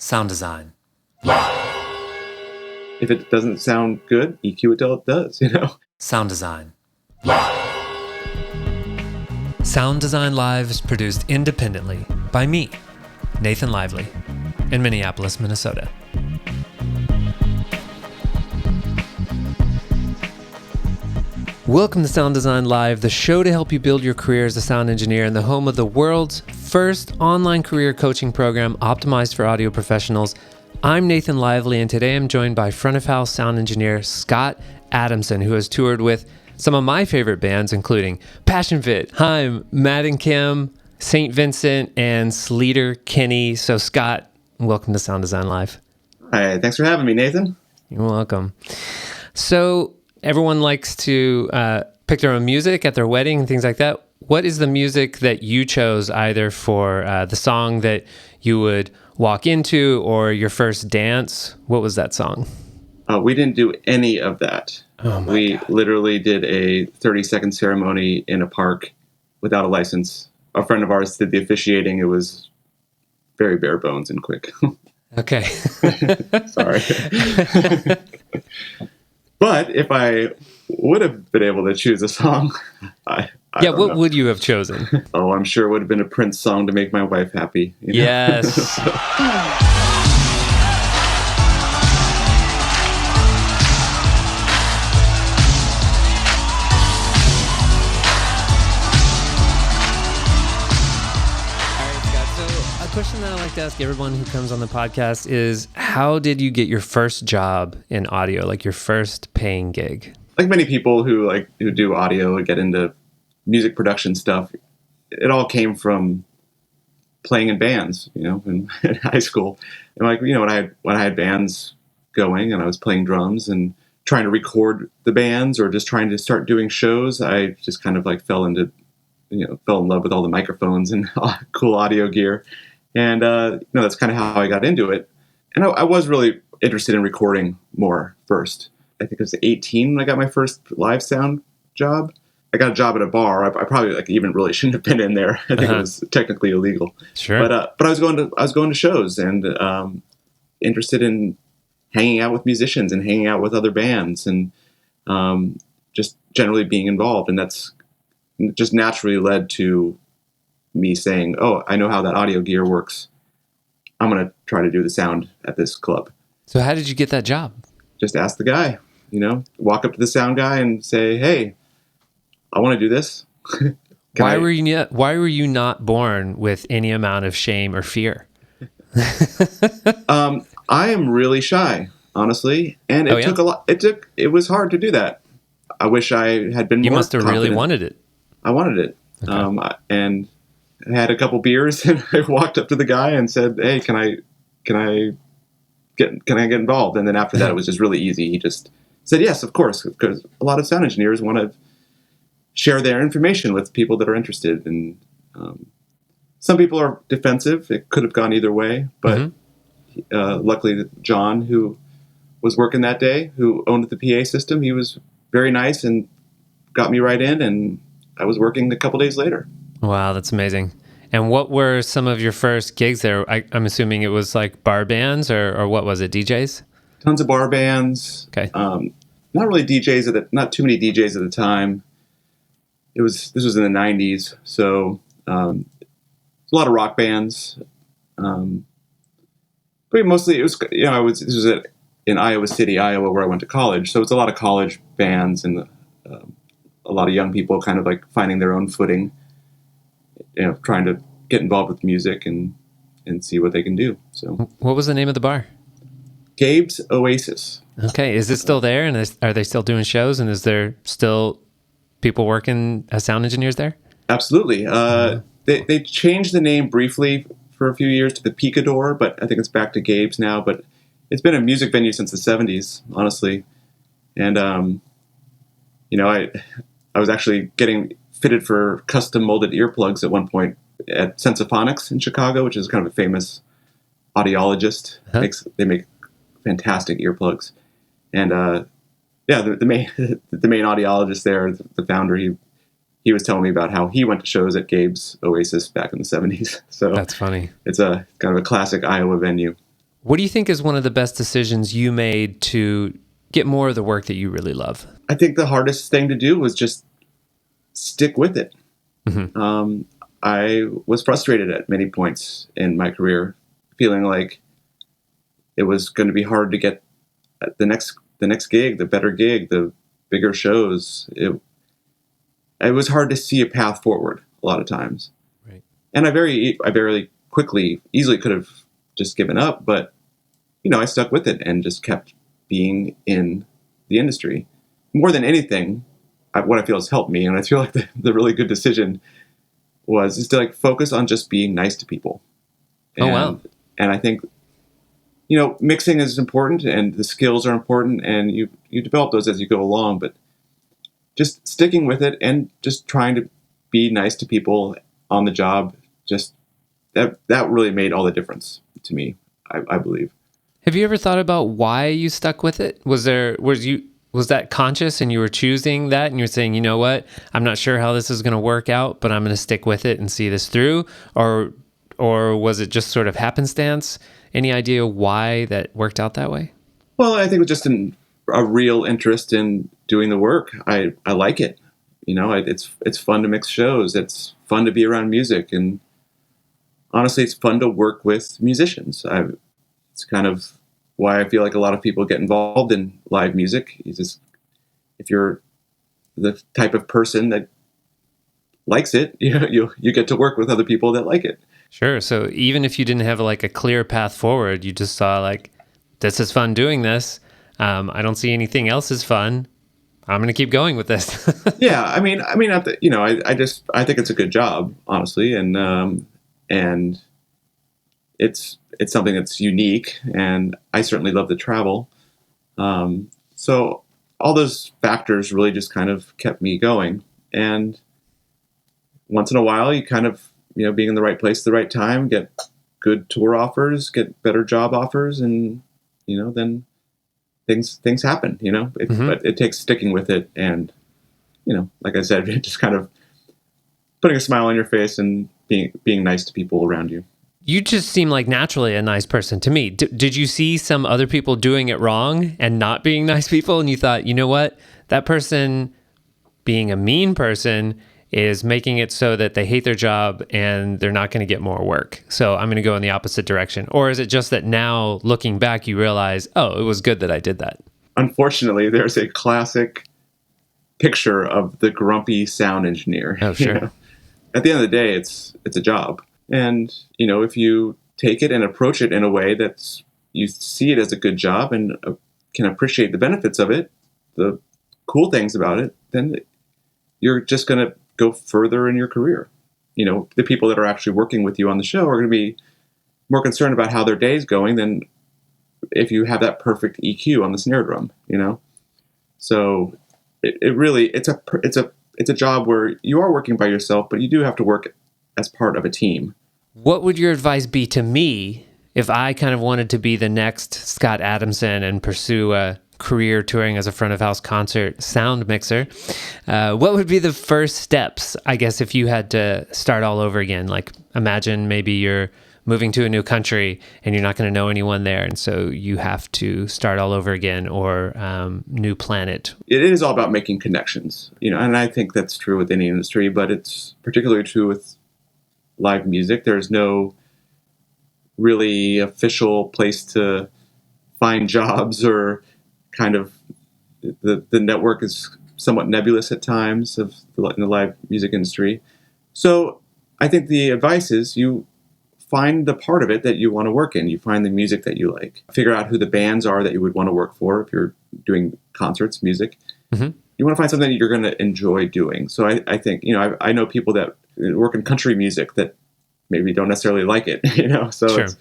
Sound design. If it doesn't sound good, EQ it till it does, Sound design. Sound Design Live is produced independently by me, Nathan Lively, in Minneapolis, Minnesota. Welcome to Sound Design Live, the show to help you build your career as a sound engineer and the home of the world's first online career coaching program optimized for audio professionals. I'm Nathan Lively, and today I'm joined by front of house sound engineer Scott Adamson, who has toured with some of my favorite bands, including Passion Fit, Haim, Matt and Kim, St. Vincent, and Sleater-Kinney. So Scott, welcome to Sound Design Live. Hi, thanks for having me, Nathan. You're welcome. So everyone likes to pick their own music at their wedding and things like that. What is the music that you chose either for the song that you would walk into or your first dance? What was that song? We didn't do any of that. We literally did a 30-second ceremony in a park without a license. A friend of ours did the officiating. It was very bare bones and quick. Okay. Sorry. But if I would have been able to choose a song, I don't know. Would you have chosen? Oh, I'm sure it would have been a Prince song to make my wife happy. Yes. Question that I like to ask everyone who comes on the podcast is, how did you get your first job in audio, like your first paying gig? Like many people who do audio and get into music production stuff, it all came from playing in bands, in high school. And when I had bands going and I was playing drums and trying to record the bands or just trying to start doing shows, I just kind of fell in love with all the microphones and cool audio gear. And, that's kind of how I got into it. And I was really interested in recording more first. I think it was 18 when I got my first live sound job. I got a job at a bar. I probably even really shouldn't have been in there. I think it was technically illegal. Sure. But I was going to shows and interested in hanging out with musicians and hanging out with other bands and just generally being involved. And that's just naturally led to me saying, oh, I know how that audio gear works. I'm going to try to do the sound at this club. So how did you get that job? Just ask the guy, walk up to the sound guy and say, hey, I want to do this. Why were you not born with any amount of shame or fear? I am really shy, honestly. And it took a lot. It was hard to do that. I wish I had been more confident. You must have really wanted it. I wanted it. Okay. And I had a couple beers and I walked up to the guy and said, hey, can I get involved? And then after that, it was just really easy. He just said, yes, of course, because a lot of sound engineers want to share their information with people that are interested. And some people are defensive. It could have gone either way. But luckily, John, who was working that day, who owned the PA system, he was very nice and got me right in. And I was working a couple days later. Wow, that's amazing. And what were some of your first gigs there? I'm assuming it was like bar bands or what was it, DJs? Tons of bar bands. Okay. Not really DJs not too many DJs at the time. This was in the 90s, so a lot of rock bands. But mostly it was this was in Iowa City, Iowa, where I went to college. So it's a lot of college bands and a lot of young people kind of finding their own footing. Trying to get involved with music and see what they can do. So, what was the name of the bar? Gabe's Oasis. Okay, is it still there? And are they still doing shows? And is there still people working as sound engineers there? Absolutely. They changed the name briefly for a few years to the Picador, but I think it's back to Gabe's now. But it's been a music venue since the 70s, honestly. And I was actually getting fitted for custom molded earplugs at one point at Sensophonics in Chicago, which is kind of a famous audiologist. They make fantastic earplugs. And the main audiologist there, the founder, he was telling me about how he went to shows at Gabe's Oasis back in the 70s. So that's funny. It's a kind of a classic Iowa venue. What do you think is one of the best decisions you made to get more of the work that you really love? I think the hardest thing to do was just stick with it. Mm-hmm. I was frustrated at many points in my career, feeling like it was going to be hard to get the next gig, the better gig, the bigger shows. It was hard to see a path forward a lot of times. Right. And I very quickly, easily could have just given up, but I stuck with it and just kept being in the industry. More than anything, what I feel has helped me, and I feel like the really good decision is to focus on just being nice to people. Oh, wow. And I think, mixing is important and the skills are important and you develop those as you go along, but just sticking with it and just trying to be nice to people on the job, just that really made all the difference to me, I believe. Have you ever thought about why you stuck with it? Was that conscious and you were choosing that and you're saying, you know what, I'm not sure how this is going to work out, but I'm going to stick with it and see this through? Or was it just sort of happenstance? Any idea why that worked out that way? Well, I think it was just a real interest in doing the work. I like it. It's fun to mix shows. It's fun to be around music. And honestly, it's fun to work with musicians. It's kind of why I feel like a lot of people get involved in live music. If you're the type of person that likes it, you get to work with other people that like it. Sure. So even if you didn't have a clear path forward, you just saw this is fun doing this. I don't see anything else as fun. I'm going to keep going with this. Yeah. I think it's a good job, honestly. And it's something that's unique, and I certainly love to travel. So all those factors really just kind of kept me going. And once in a while, you kind of, being in the right place at the right time, get good tour offers, get better job offers, and, then things happen, Mm-hmm. But it takes sticking with it. And, like I said, just kind of putting a smile on your face and being nice to people around you. You just seem like naturally a nice person to me. Did you see some other people doing it wrong and not being nice people, and you thought, you know what, that person being a mean person is making it so that they hate their job and they're not going to get more work, so I'm going to go in the opposite direction? Or is it just that now, looking back, you realize, oh, it was good that I did that? Unfortunately, there's a classic picture of the grumpy sound engineer. Oh, sure. At the end of the day, it's a job. And, if you take it and approach it in a way that you see it as a good job and can appreciate the benefits of it, the cool things about it, then you're just going to go further in your career. The people that are actually working with you on the show are going to be more concerned about how their day's going than if you have that perfect EQ on the snare drum, So it's a job where you are working by yourself, but you do have to work as part of a team. What would your advice be to me if I kind of wanted to be the next Scott Adamson and pursue a career touring as a front of house concert sound mixer? What would be the first steps, I guess, if you had to start all over again? Imagine maybe you're moving to a new country and you're not going to know anyone there, and so you have to start all over again, or new planet. It is all about making connections, and I think that's true with any industry, but it's particularly true with live music. There's no really official place to find jobs, or kind of the network is somewhat nebulous at times in the live music industry. So I think the advice is you find the part of it that you want to work in. You find the music that you like. Figure out who the bands are that you would want to work for if you're doing concerts, music. Mm-hmm. You want to find something that you're going to enjoy doing. So I think, I know people that work in country music that maybe don't necessarily like it, So sure. It's,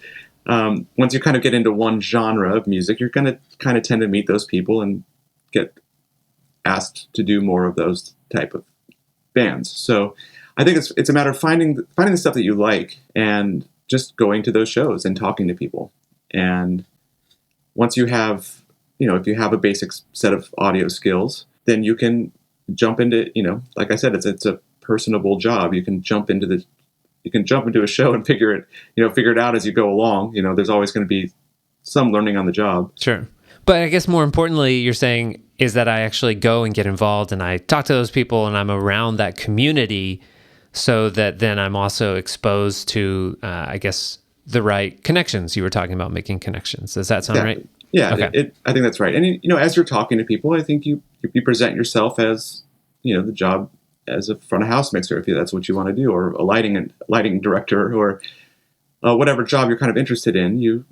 once you kind of get into one genre of music, you're going to kind of tend to meet those people and get asked to do more of those type of bands. So I think it's a matter of finding the stuff that you like and just going to those shows and talking to people. And once you have, if you have a basic set of audio skills, then you can jump into, like I said, it's a personable job. You can jump into a show and figure it out as you go along. There's always going to be some learning on the job. Sure. But I guess more importantly, you're saying is that I actually go and get involved and I talk to those people and I'm around that community so that then I'm also exposed to, I guess, the right connections. You were talking about making connections. Does that sound right? Yeah, Okay. I think that's right. And, you know, as you're talking to people, I think you present yourself as, you know, the job as a front of house mixer, if that's what you want to do, or a lighting director, or whatever job you're kind of interested in. You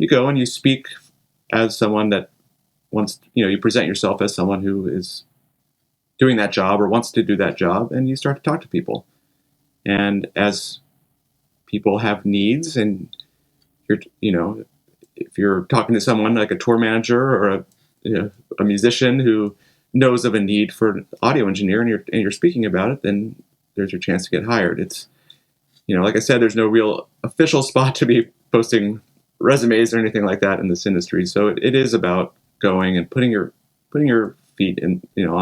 go and you speak as someone that wants, you know, you present yourself as someone who is doing that job or wants to do that job, and you start to talk to people. And as people have needs, and you know, if you're talking to someone like a tour manager or a musician who knows of a need for an audio engineer, and you're speaking about it, then there's your chance to get hired. It's, you know, like I said, there's no real official spot to be posting resumes or anything like that in this industry. So it is about going and putting your feet in, you know,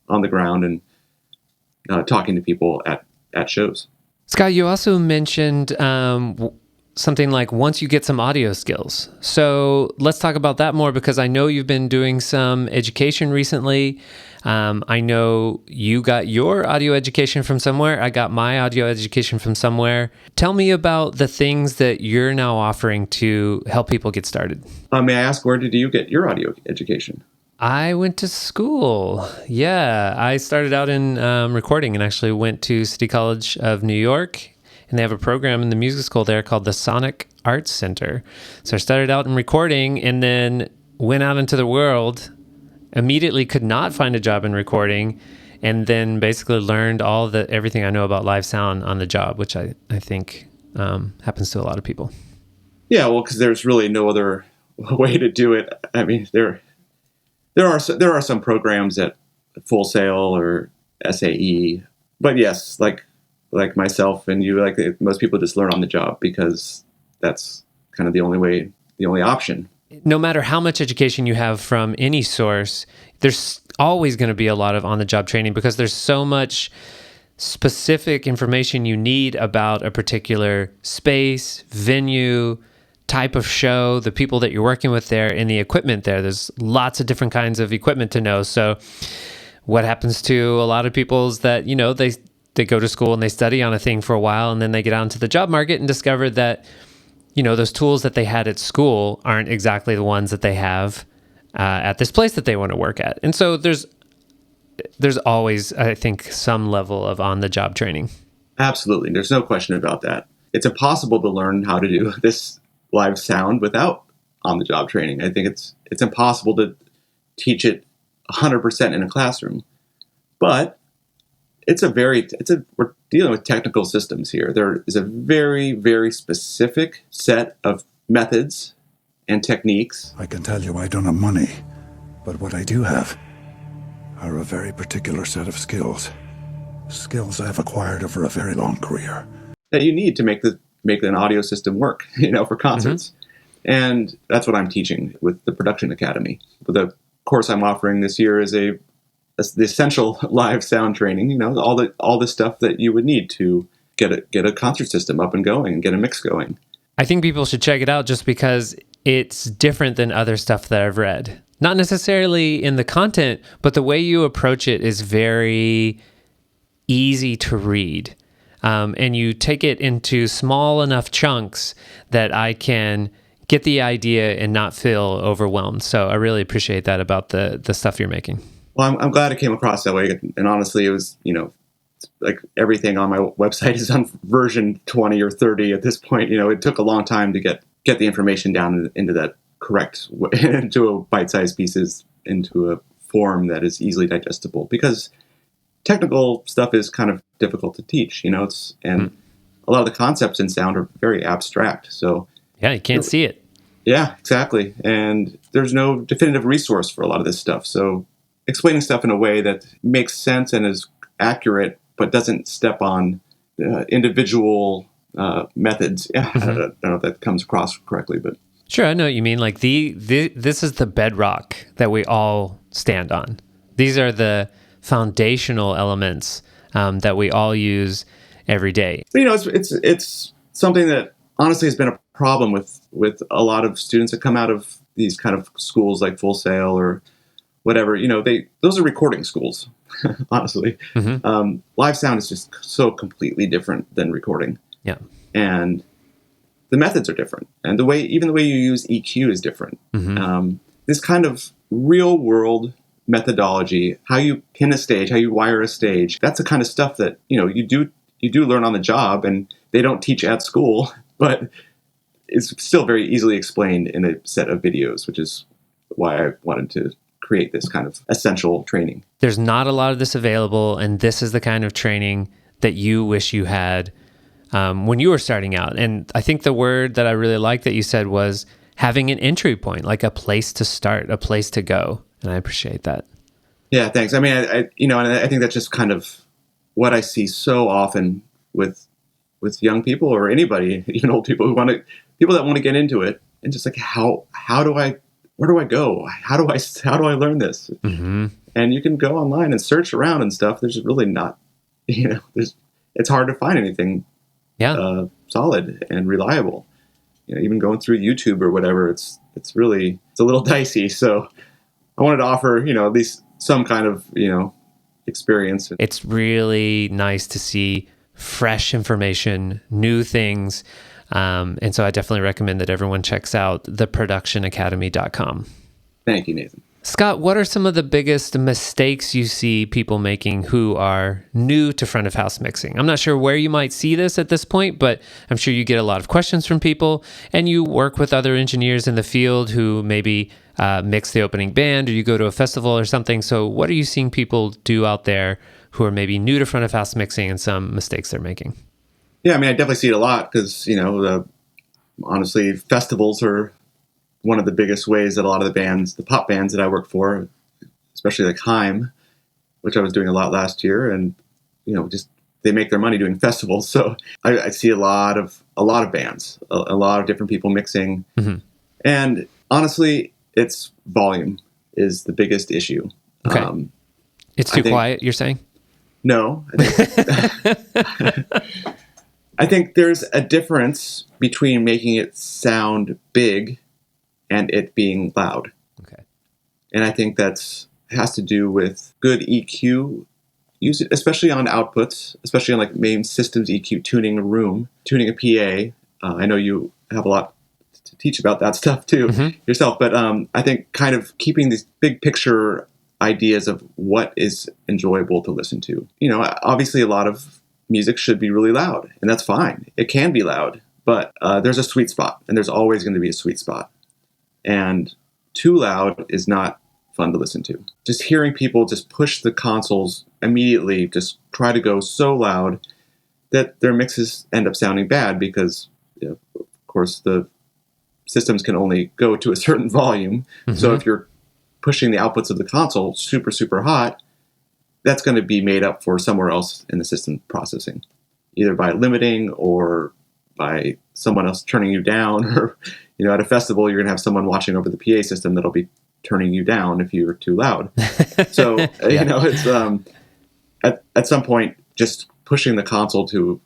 on the ground and talking to people at shows. Scott, you also mentioned something like once you get some audio skills. So let's talk about that more, because I know you've been doing some education recently. I know you got your audio education from somewhere. I got my audio education from somewhere. Tell me about the things that you're now offering to help people get started. May I ask, where did you get your audio education? I went to school. Yeah, I started out in recording and actually went to City College of New York. And they have a program in the music school there called the Sonic Arts Center. So I started out in recording and then went out into the world, immediately could not find a job in recording, and then basically learned everything I know about live sound on the job, which I think happens to a lot of people. Yeah, well, because there's really no other way to do it. I mean, there are some programs at Full Sail or SAE, but yes, like myself and you, like most people just learn on the job because that's kind of the only option. No matter how much education you have from any source, there's always going to be a lot of on-the-job training because there's so much specific information you need about a particular space, venue, type of show, the people that you're working with there, and the equipment there. There's lots of different kinds of equipment to know. So what happens to a lot of people is that, you know, they go to school and they study on a thing for a while, and then they get out into the job market and discover that, you know, those tools that they had at school aren't exactly the ones that they have at this place that they want to work at. And so there's always, I think, some level of on-the-job training. Absolutely. There's no question about that. It's impossible to learn how to do this live sound without on-the-job training. I think it's impossible to teach it 100% in a classroom. But we're dealing with technical systems here. There is a very, very specific set of methods and techniques. I can tell you I don't have money, but what I do have are a very particular set of skills. Skills I've acquired over a very long career. That you need to make an audio system work, you know, for concerts. Mm-hmm. And that's what I'm teaching with the Production Academy. The course I'm offering this year is the essential live sound training, you know, all the stuff that you would need to get a concert system up and going and get a mix going. I think people should check it out just because it's different than other stuff that I've read. Not necessarily in the content, but the way you approach it is very easy to read. And you take it into small enough chunks that I can get the idea and not feel overwhelmed. So I really appreciate that about the stuff you're making. Well, I'm glad it came across that way. And honestly, it was, you know, like everything on my website is on version 20 or 30 at this point. You know, it took a long time to get the information down into that correct, into a bite-sized pieces, into a form that is easily digestible, because technical stuff is kind of difficult to teach, you know, a lot of the concepts in sound are very abstract. So yeah, you can't see it. Yeah, exactly. And there's no definitive resource for a lot of this stuff. So explaining stuff in a way that makes sense and is accurate, but doesn't step on individual methods. Yeah, mm-hmm. I don't know if that comes across correctly, but sure, I know what you mean. Like this is the bedrock that we all stand on. These are the foundational elements that we all use every day. You know, it's something that honestly has been a problem with a lot of students that come out of these kind of schools like Full Sail or whatever. Those are recording schools, honestly. Live sound is just so completely different than recording. Yeah. And the methods are different. And even the way you use EQ is different. This kind of real world methodology, how you pin a stage, how you wire a stage, that's the kind of stuff that, you do learn on the job, and they don't teach at school, but it's still very easily explained in a set of videos, which is why I wanted to create this kind of essential training. There's not a lot of this available, and this is the kind of training that you wish you had when you were starting out. And I think the word that I really liked that you said was having an entry point, like a place to start, a place to go. And I appreciate that. Yeah, thanks. I mean, and I think that's just kind of what I see so often with young people or anybody, even old people people that want to get into it, and just like where do I go? How do I learn this? And you can go online and search around and stuff. There's really not, it's hard to find anything solid and reliable. Even going through YouTube or whatever, it's a little dicey. So I wanted to offer, at least some kind of, experience. It's really nice to see fresh information, new things. And so I definitely recommend that everyone checks out theproductionacademy.com. Thank you, Nathan. Scott, what are some of the biggest mistakes you see people making who are new to front of house mixing? I'm not sure where you might see this at this point, but I'm sure you get a lot of questions from people, and you work with other engineers in the field who maybe mix the opening band, or you go to a festival or something. So what are you seeing people do out there who are maybe new to front of house mixing and some mistakes they're making? Yeah, I mean, I definitely see it a lot because, honestly, festivals are one of the biggest ways that a lot of the pop bands that I work for, especially like Haim, which I was doing a lot last year, and, just they make their money doing festivals. So I see a lot of bands, a lot of different people mixing. And honestly, it's volume is the biggest issue. Okay. It's too quiet, you're saying? No. I think there's a difference between making it sound big and it being loud. Okay. And I think has to do with good EQ, especially on outputs, especially on like main systems EQ, tuning a room, tuning a PA. I know you have a lot to teach about that stuff too yourself, but I think kind of keeping these big picture ideas of what is enjoyable to listen to. Obviously a lot of music should be really loud, and that's fine. It can be loud, but there's a sweet spot, and there's always going to be a sweet spot. And too loud is not fun to listen to. Just hearing people just push the consoles immediately, just try to go so loud that their mixes end up sounding bad because, of course, the systems can only go to a certain volume. So if you're pushing the outputs of the console super, super hot, that's going to be made up for somewhere else in the system processing, either by limiting or by someone else turning you down, or, at a festival, you're going to have someone watching over the PA system that'll be turning you down if you're too loud. So, it's, at some point, just pushing the console to,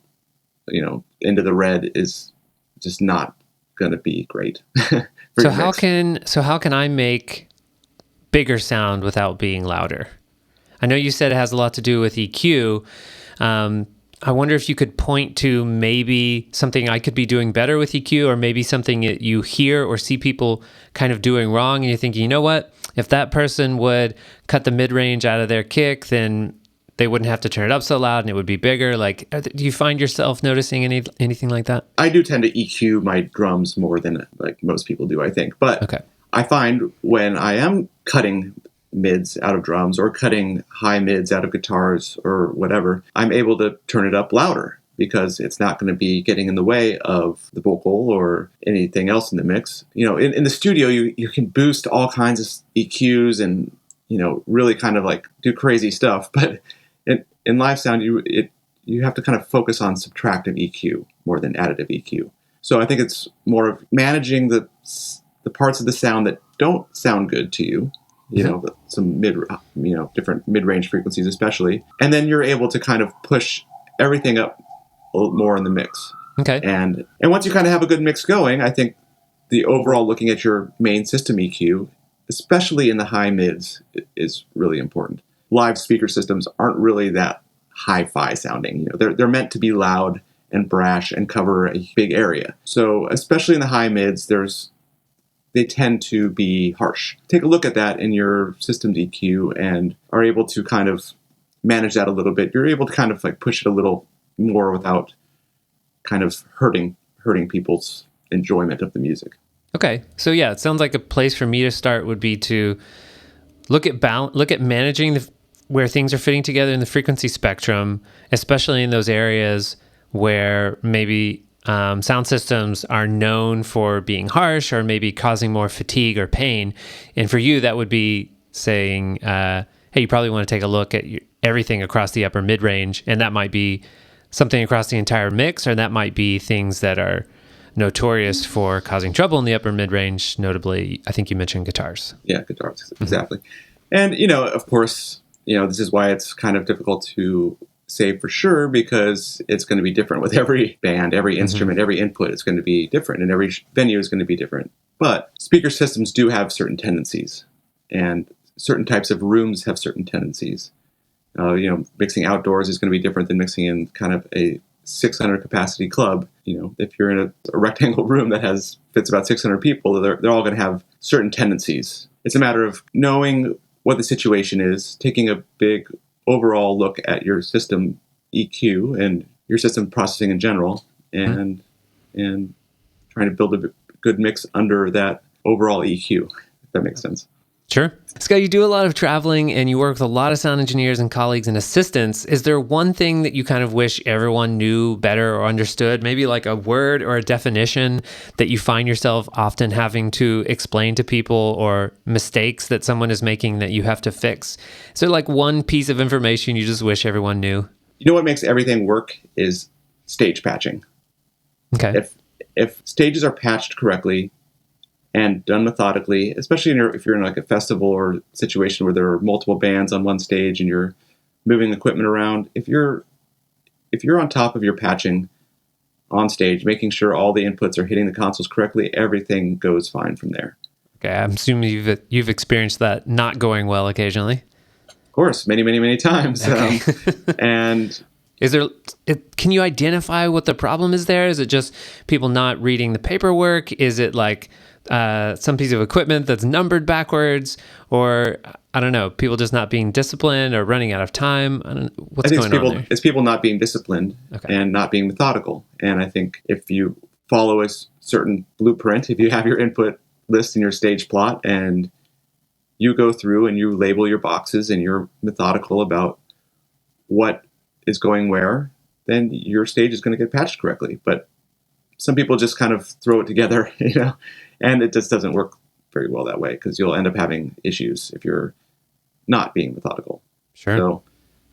into the red is just not going to be great. So how can I make bigger sound without being louder? I know you said it has a lot to do with EQ. I wonder if you could point to maybe something I could be doing better with EQ, or maybe something that you hear or see people kind of doing wrong, and you're thinking, you know what? If that person would cut the mid-range out of their kick, then they wouldn't have to turn it up so loud and it would be bigger. Like, do you find yourself noticing anything like that? I do tend to EQ my drums more than like most people do, I think. But okay. I find when I am cutting mids out of drums or cutting high mids out of guitars or whatever, I'm able to turn it up louder because it's not going to be getting in the way of the vocal or anything else in the mix. In the studio, you can boost all kinds of EQs and, really kind of like do crazy stuff. But in live sound, you have to kind of focus on subtractive EQ more than additive EQ. So I think it's more of managing the parts of the sound that don't sound good to you, some different mid-range frequencies especially. And then you're able to kind of push everything up a little more in the mix. Okay. And once you kind of have a good mix going, I think the overall looking at your main system EQ, especially in the high mids, is really important. Live speaker systems aren't really that hi-fi sounding. You know, they're meant to be loud and brash and cover a big area. So especially in the high mids, they tend to be harsh. Take a look at that in your system's EQ and are able to kind of manage that a little bit. You're able to kind of like push it a little more without kind of hurting people's enjoyment of the music. Okay. So yeah, it sounds like a place for me to start would be to look at managing where things are fitting together in the frequency spectrum, especially in those areas where maybe sound systems are known for being harsh or maybe causing more fatigue or pain. And for you, that would be saying, hey, you probably want to take a look at everything across the upper mid-range, and that might be something across the entire mix, or that might be things that are notorious for causing trouble in the upper mid-range, notably, I think you mentioned guitars. Yeah, guitars, exactly. And, of course, this is why it's kind of difficult to say for sure, because it's going to be different with every band, every instrument, every input is going to be different, and every venue is going to be different. But speaker systems do have certain tendencies, and certain types of rooms have certain tendencies. Mixing outdoors is going to be different than mixing in kind of a 600 capacity club. If you're in a rectangle room that fits about 600 people, they're all going to have certain tendencies. It's a matter of knowing what the situation is, taking a big overall look at your system EQ and your system processing in general, and trying to build a good mix under that overall EQ, if that makes sense. Sure. Scott, you do a lot of traveling and you work with a lot of sound engineers and colleagues and assistants. Is there one thing that you kind of wish everyone knew better or understood? Maybe like a word or a definition that you find yourself often having to explain to people, or mistakes that someone is making that you have to fix? Is there like one piece of information you just wish everyone knew? What makes everything work is stage patching. Okay. If stages are patched correctly and done methodically, especially if you're in like a festival or situation where there are multiple bands on one stage and you're moving equipment around, if you're on top of your patching on stage, making sure all the inputs are hitting the consoles correctly, everything goes fine from there. Okay, I'm assuming you've experienced that not going well occasionally. Of course, many, many, many times. Okay. And can you identify what the problem is there? Is it just people not reading the paperwork? Is it like some piece of equipment that's numbered backwards, or I don't know, people just not being disciplined or running out of time? What's going on there? It's people not being disciplined and not being methodical. And I think if you follow a certain blueprint, if you have your input list in your stage plot and you go through and you label your boxes and you're methodical about what is going where, then your stage is going to get patched correctly. But some people just kind of throw it together, and it just doesn't work very well that way, because you'll end up having issues if you're not being methodical. Sure. So,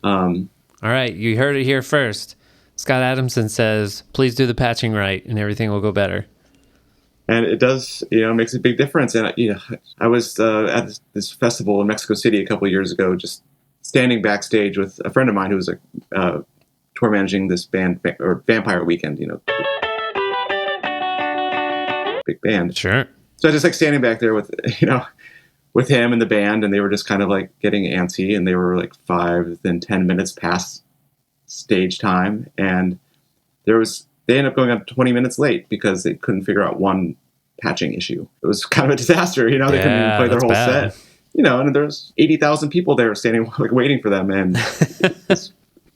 all right, you heard it here first. Scott Adamson says, please do the patching right and everything will go better. And it does, makes a big difference. And, I was at this festival in Mexico City a couple of years ago, just standing backstage with a friend of mine who was tour managing this band, or Vampire Weekend, big band. Sure. So I was just like standing back there with him and the band, and they were just kind of like getting antsy, and they were like 5 then 10 minutes past stage time, and they ended up going up 20 minutes late because they couldn't figure out one patching issue. It was kind of a disaster, they couldn't even play their whole set. And there's 80,000 people there standing like waiting for them, and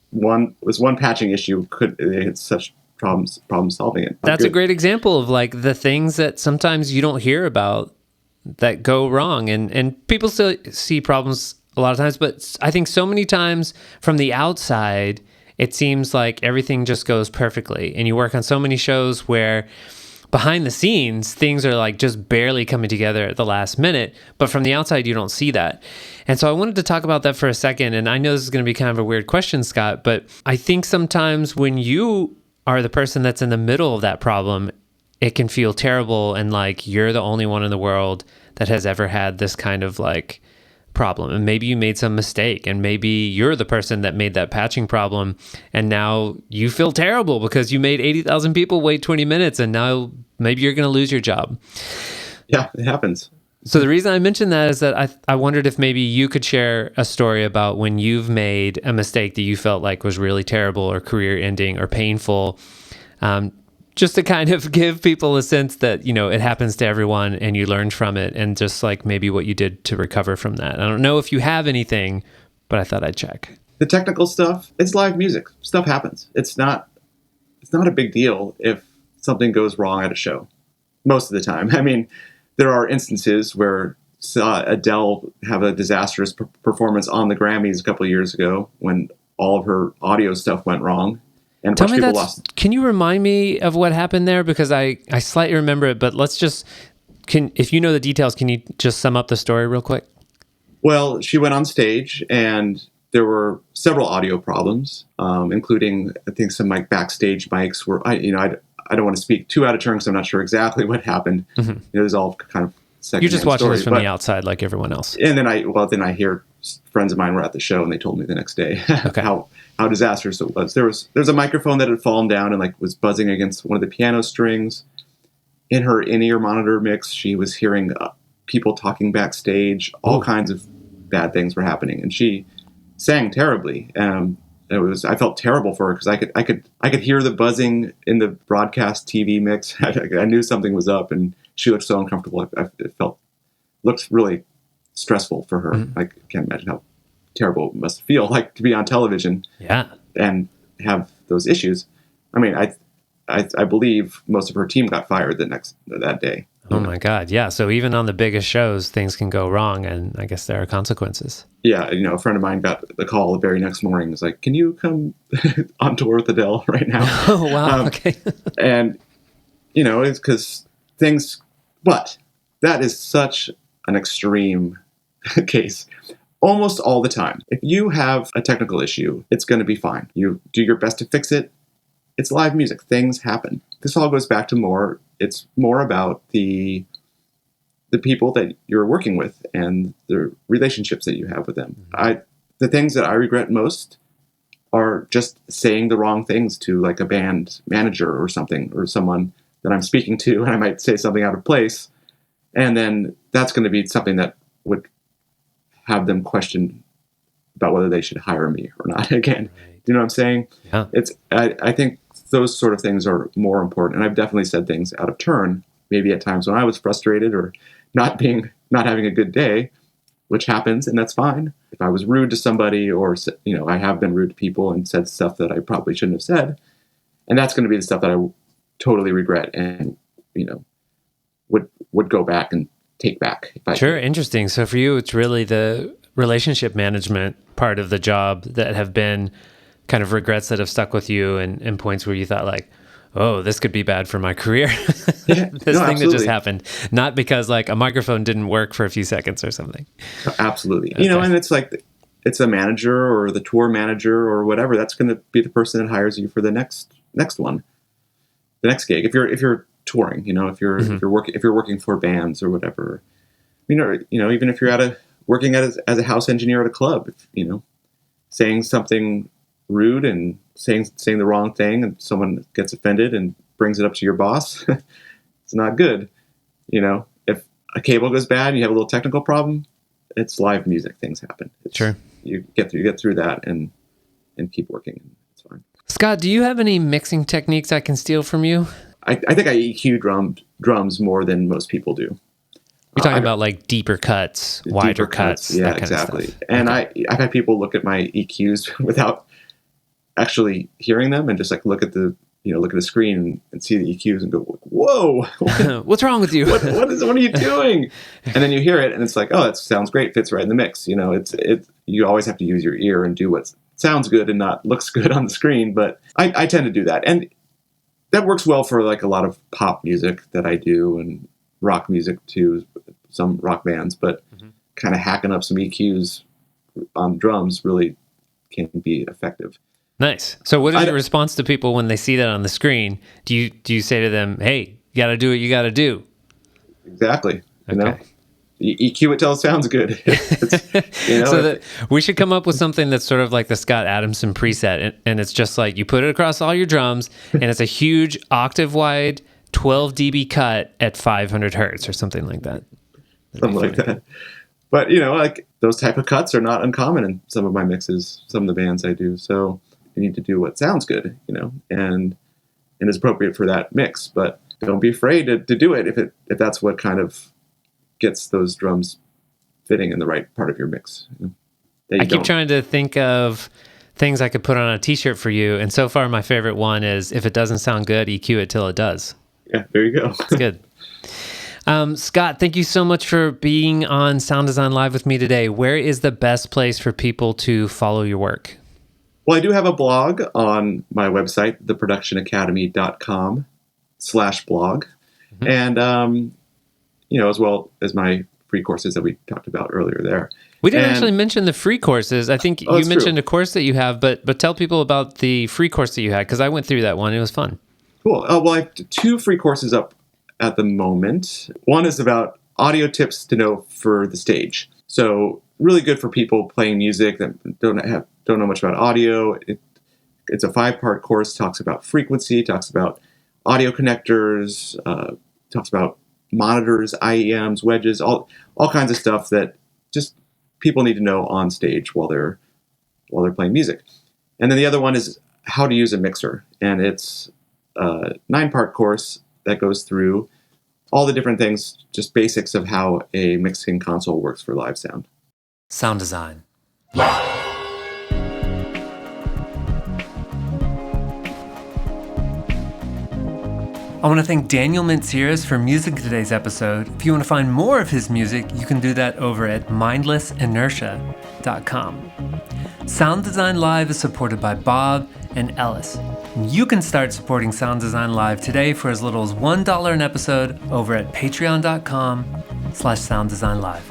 one patching issue they had such problem solving it. That's a great example of like the things that sometimes you don't hear about that go wrong, and people still see problems a lot of times, but I think so many times from the outside it seems like everything just goes perfectly, and you work on so many shows where behind the scenes things are like just barely coming together at the last minute, but from the outside you don't see that. And so I wanted to talk about that for a second, and I know this is going to be kind of a weird question, Scott, but I think sometimes when you are the person that's in the middle of that problem, it can feel terrible and like you're the only one in the world that has ever had this kind of like problem, and maybe you made some mistake, and maybe you're the person that made that patching problem, and now you feel terrible because you made 80,000 people wait 20 minutes, and now maybe you're going to lose your job. Yeah, it happens. So the reason I mentioned that is that I wondered if maybe you could share a story about when you've made a mistake that you felt like was really terrible or career ending or painful, just to kind of give people a sense that, it happens to everyone and you learned from it, and just like maybe what you did to recover from that. I don't know if you have anything, but I thought I'd check. The technical stuff, it's live music. Stuff happens. It's not a big deal if something goes wrong at a show most of the time. I mean, there are instances where saw Adele have a disastrous performance on the Grammys a couple of years ago when all of her audio stuff went wrong. And Tell me that. Can you remind me of what happened there? Because I slightly remember it, but if you know the details, can you just sum up the story real quick? Well, she went on stage and there were several audio problems, including, I think, some backstage mics were, I don't want to speak too out of turn because I'm not sure exactly what happened. Mm-hmm. It was all kind of second. You're just watching this from the outside like everyone else. And then I hear friends of mine were at the show and they told me the next day okay. how disastrous it was. There's a microphone that had fallen down and was buzzing against one of the piano strings. In her in-ear monitor mix, she was hearing people talking backstage. All kinds of bad things were happening, and she sang terribly. I felt terrible for her because I could hear the buzzing in the broadcast TV mix. I knew something was up, and she looked so uncomfortable. It looked really stressful for her. Mm-hmm. I can't imagine how terrible it must feel like to be on television, and have those issues. I mean, I believe most of her team got fired that day. Oh my God. Yeah. So even on the biggest shows, things can go wrong, and I guess there are consequences. Yeah. A friend of mine got the call the very next morning. It was like, can you come on tour with Adele right now? Oh, wow. Okay. And, it's because but that is such an extreme case. Almost all the time. If you have a technical issue, it's going to be fine. You do your best to fix it. It's live music. Things happen. This all goes back to it's more about the people that you're working with and the relationships that you have with them. Mm-hmm. The things that I regret most are just saying the wrong things to a band manager or something, or someone that I'm speaking to, and I might say something out of place. And then that's going to be something that would have them question about whether they should hire me or not again. Right. Do you know what I'm saying? Yeah. I think those sort of things are more important. And I've definitely said things out of turn, maybe at times when I was frustrated or not having a good day, which happens, and that's fine. If I was rude to somebody, or, I have been rude to people and said stuff that I probably shouldn't have said. And that's going to be the stuff that I totally regret and, would go back and take back. Sure. Interesting. So for you, it's really the relationship management part of the job that have been kind of regrets that have stuck with you, and points where you thought oh, this could be bad for my career. Yeah, thing absolutely. That just happened. Not because a microphone didn't work for a few seconds or something. Absolutely. Okay. And it's it's a manager or the tour manager or whatever. That's going to be the person that hires you for the next one, the next gig. If you're touring, if you're Mm-hmm. if you're working for bands or whatever, even if you're working as a house engineer at a club, saying something rude and saying the wrong thing, and someone gets offended and brings it up to your boss, it's not good. If a cable goes bad and you have a little technical problem, it's live music. Things happen. Sure. You get through that and keep working. It's fine. Scott, do you have any mixing techniques I can steal from you? I think I EQ drums more than most people do. You're talking about deeper cuts, wider cuts, yeah, that kind exactly. of stuff. And okay. I've had people look at my EQs without actually hearing them, and just look at the screen and see the EQs and go, "Whoa, what's wrong with you? what are you doing?" And then you hear it, and it's like, "Oh, that sounds great. Fits right in the mix." You always have to use your ear and do what sounds good and not looks good on the screen. But I tend to do that, and that works well for a lot of pop music that I do, and rock music too, some rock bands. But kind of hacking up some EQs on drums really can be effective. Nice. So what is your response to people when they see that on the screen? Do you say to them, "Hey, you got to do what you got to do"? Exactly. Okay. You EQ it till it sounds good. So we should come up with something that's sort of like the Scott Adamson preset, and it's just like you put it across all your drums, and it's a huge octave-wide 12 dB cut at 500 hertz or something like that. Something like that. But, like those type of cuts are not uncommon in some of my mixes, some of the bands I do. So you need to do what sounds good, and is appropriate for that mix. But don't be afraid to do it if that's what kind of gets those drums fitting in the right part of your mix. I keep trying to think of things I could put on a t-shirt for you, and so far my favorite one is, if it doesn't sound good, EQ it till it does. Yeah, there you go. It's good. Scott, thank you so much for being on Sound Design Live with me today. Where is the best place for people to follow your work? Well, I do have a blog on my website, theproductionacademy.com/blog. Mm-hmm. And, as well as my free courses that we talked about earlier there. We didn't actually mention the free courses. I think you mentioned a course that you have, but tell people about the free course that you had, because I went through that one. It was fun. Cool. Well, I have 2 free courses up at the moment. One is about audio tips to know for the stage. So really good for people playing music that don't know much about audio. It's a 5-part course. Talks about frequency, talks about audio connectors, talks about monitors, IEMs, wedges, all kinds of stuff that just people need to know on stage while they're playing music. And then the other one is how to use a mixer, and it's a 9-part course that goes through all the different things, just basics of how a mixing console works for live sound. Sound design. I want to thank Daniel Mintziras for music in today's episode. If you want to find more of his music, you can do that over at mindlessinertia.com. Sound Design Live is supported by Bob and Ellis. You can start supporting Sound Design Live today for as little as $1 an episode over at patreon.com/sounddesignlive.